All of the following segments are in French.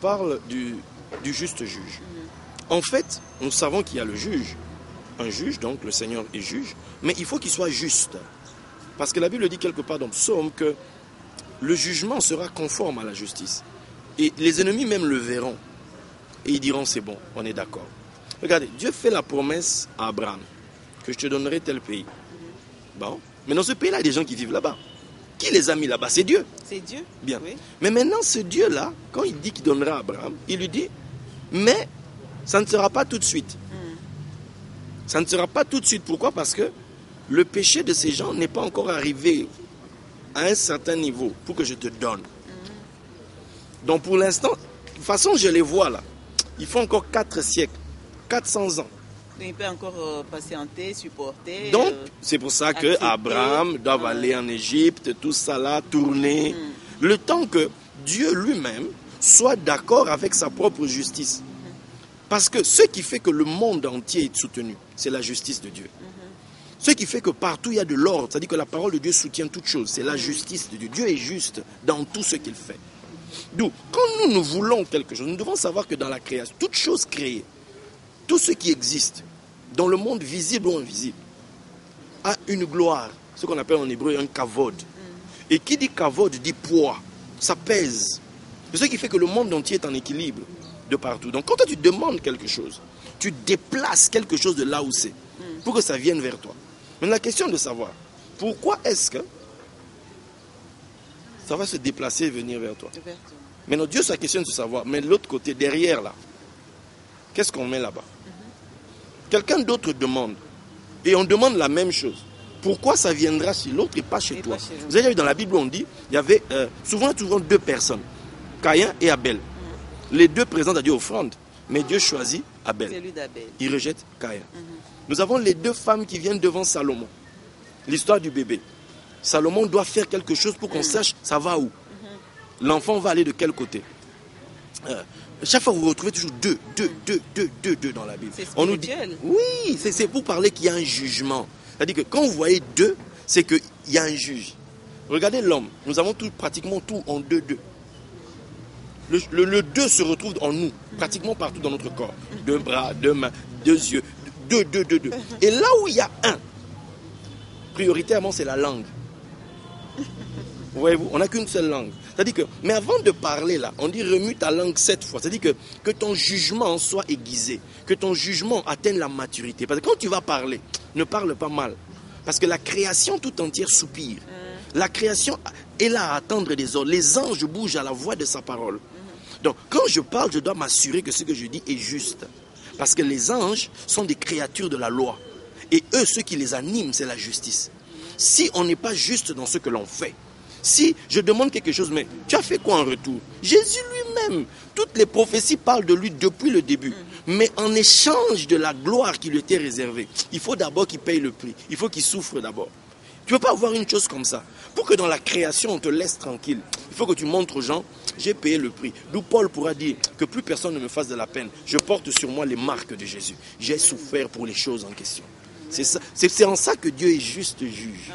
parle du juste juge. En fait, nous savons qu'il y a le juge. Un juge, donc le Seigneur est juge, mais il faut qu'il soit juste. Parce que la Bible dit quelque part dans le psaume que le jugement sera conforme à la justice. Et les ennemis même le verront. Et ils diront, c'est bon, on est d'accord. Regardez, Dieu fait la promesse à Abraham que je te donnerai tel pays. Bon, mais dans ce pays-là, il y a des gens qui vivent là-bas. Qui les a mis là-bas? C'est Dieu. C'est Dieu. Bien. Oui. Mais maintenant, ce Dieu-là, quand il dit qu'il donnera à Abraham, il lui dit, mais ça ne sera pas tout de suite. Ça ne sera pas tout de suite. Pourquoi? Parce que le péché de ces gens n'est pas encore arrivé à un certain niveau pour que je te donne. Donc pour l'instant, de toute façon, je les vois là. Il faut encore 4 siècles, 400 ans. Donc il peut encore patienter, supporter. Donc c'est pour ça que accepter. Abraham doit aller en Égypte, tout ça là, tourner. Le temps que Dieu lui-même soit d'accord avec sa propre justice. Parce que ce qui fait que le monde entier est soutenu, c'est la justice de Dieu. Ce qui fait que partout il y a de l'ordre, c'est-à-dire que la parole de Dieu soutient toute chose, c'est la justice de Dieu. Dieu est juste dans tout ce qu'il fait. Donc, quand nous voulons quelque chose, nous devons savoir que dans la création, toute chose créée, tout ce qui existe, dans le monde visible ou invisible, a une gloire, ce qu'on appelle en hébreu un kavod. Et qui dit kavod dit poids, ça pèse. C'est ce qui fait que le monde entier est en équilibre de partout. Donc quand toi, tu demandes quelque chose, tu déplaces quelque chose de là où c'est, pour que ça vienne vers toi. Mais la question de savoir, pourquoi est-ce que ça va se déplacer et venir vers toi? Maintenant, Dieu, sa question de savoir, mais de l'autre côté, derrière là, qu'est-ce qu'on met là-bas? Quelqu'un d'autre demande, et on demande la même chose. Pourquoi ça viendra chez l'autre et pas chez toi? Vous avez vu dans la Bible, on dit, il y avait souvent 2 personnes, Caïn et Abel. Les 2 présentent à Dieu offrande, mais Dieu choisit Abel. Celui d'Abel. Il rejette Caïn. Nous avons les 2 femmes qui viennent devant Salomon. L'histoire du bébé. Salomon doit faire quelque chose pour qu'on sache ça va où. L'enfant va aller de quel côté. Chaque fois, vous retrouvez toujours deux dans la Bible. C'est On nous dit, oui, c'est pour parler qu'il y a un jugement. C'est-à-dire que quand vous voyez 2, c'est qu'il y a un juge. Regardez l'homme. Nous avons pratiquement tout en 2. Le 2 se retrouve en nous, pratiquement partout dans notre corps. 2 bras, 2 mains, 2 yeux, 2. Et là où il y a 1, prioritairement, c'est la langue. Voyez-vous, on n'a qu'une seule langue. C'est-à-dire que, mais avant de parler là, on dit remue ta langue 7 fois. C'est-à-dire que ton jugement soit aiguisé, que ton jugement atteigne la maturité. Parce que quand tu vas parler, ne parle pas mal. Parce que la création tout entière soupire. La création est là à attendre des ordres. Les anges bougent à la voix de sa parole. Donc, quand je parle, je dois m'assurer que ce que je dis est juste. Parce que les anges sont des créatures de la loi. Et eux, ceux qui les animent, c'est la justice. Si on n'est pas juste dans ce que l'on fait, si je demande quelque chose, mais tu as fait quoi en retour? Jésus lui-même, toutes les prophéties parlent de lui depuis le début. Mais en échange de la gloire qui lui était réservée, il faut d'abord qu'il paye le prix. Il faut qu'il souffre d'abord. Tu ne peux pas avoir une chose comme ça. Pour que dans la création, on te laisse tranquille, il faut que tu montres aux gens, j'ai payé le prix. D'où Paul pourra dire que plus personne ne me fasse de la peine. Je porte sur moi les marques de Jésus. J'ai souffert pour les choses en question. C'est ça. C'est en ça que Dieu est juste juge.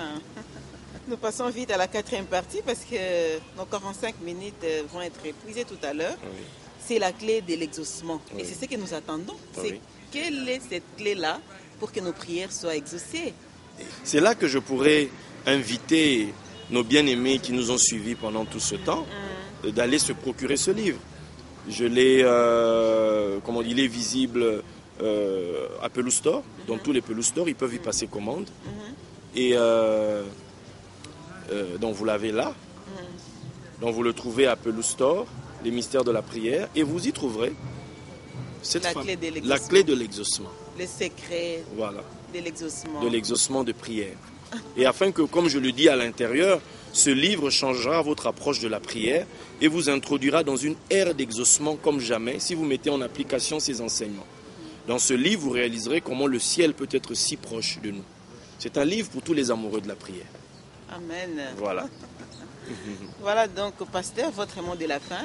Nous passons vite à la 4e partie parce que nos 45 minutes vont être épuisées tout à l'heure. Oui. C'est la clé de l'exaucement. Oui. Et c'est ce que nous attendons. Oui. Quelle est cette clé-là pour que nos prières soient exaucées? C'est là que je pourrais inviter nos bien-aimés qui nous ont suivis pendant tout ce temps d'aller se procurer ce livre. Je l'ai, il est visible à Pelou Store. Dans tous les Pelou Store, ils peuvent y passer commande. Et donc vous l'avez là. Donc vous le trouvez à Pelou Store, les mystères de la prière, et vous y trouverez la clé de l'exaucement. Le secret Voilà. de l'exaucement. De l'exaucement de prière. Et afin que, comme je le dis à l'intérieur, ce livre changera votre approche de la prière et vous introduira dans une ère d'exaucement comme jamais si vous mettez en application ces enseignements. Dans ce livre, vous réaliserez comment le ciel peut être si proche de nous. C'est un livre pour tous les amoureux de la prière. Amen. Voilà. Voilà donc, pasteur, votre mot de la fin.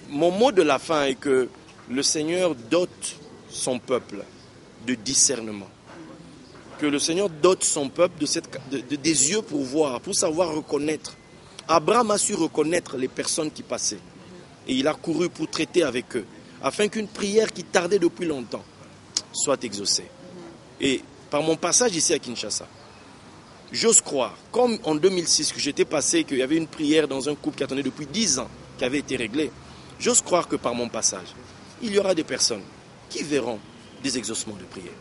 Mon mot de la fin est que le Seigneur dote son peuple de discernement. Que le Seigneur dote son peuple des yeux pour voir, pour savoir reconnaître. Abraham a su reconnaître les personnes qui passaient. et il a couru pour traiter avec eux, afin qu'une prière qui tardait depuis longtemps soit exaucée. Et par mon passage ici à Kinshasa, j'ose croire, comme en 2006 que j'étais passé, qu'il y avait une prière dans un couple qui attendait depuis 10 ans, qui avait été réglée, j'ose croire que par mon passage, il y aura des personnes qui verront des exaucements de prière.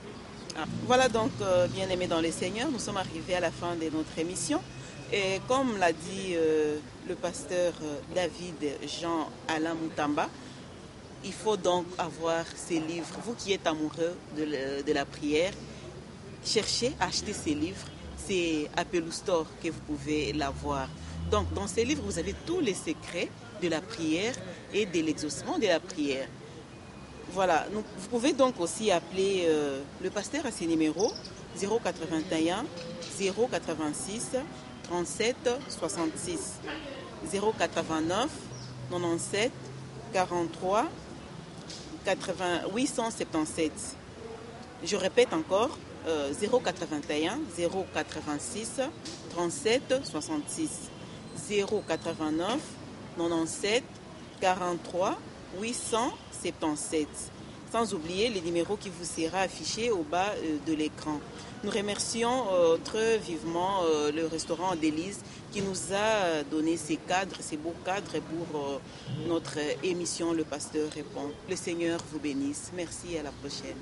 Voilà donc, bien-aimés dans le Seigneur, nous sommes arrivés à la fin de notre émission. Et comme l'a dit le pasteur David Jean-Alain Moutamba, il faut donc avoir ces livres. Vous qui êtes amoureux de la prière, cherchez à acheter ces livres. C'est à Pelou Store que vous pouvez l'avoir. Donc, dans ces livres, vous avez tous les secrets de la prière et de l'exaucement de la prière. Voilà, vous pouvez donc aussi appeler le pasteur à ses numéros 081 086 37 66 089 97 43 877. Je répète encore 081 086 37 66 089 97 43 877. Sans oublier les numéros qui vous sera affiché au bas de l'écran. Nous remercions très vivement le restaurant Délice qui nous a donné ces cadres, ces beaux cadres pour notre émission Le Pasteur répond. Le Seigneur vous bénisse. Merci et à la prochaine.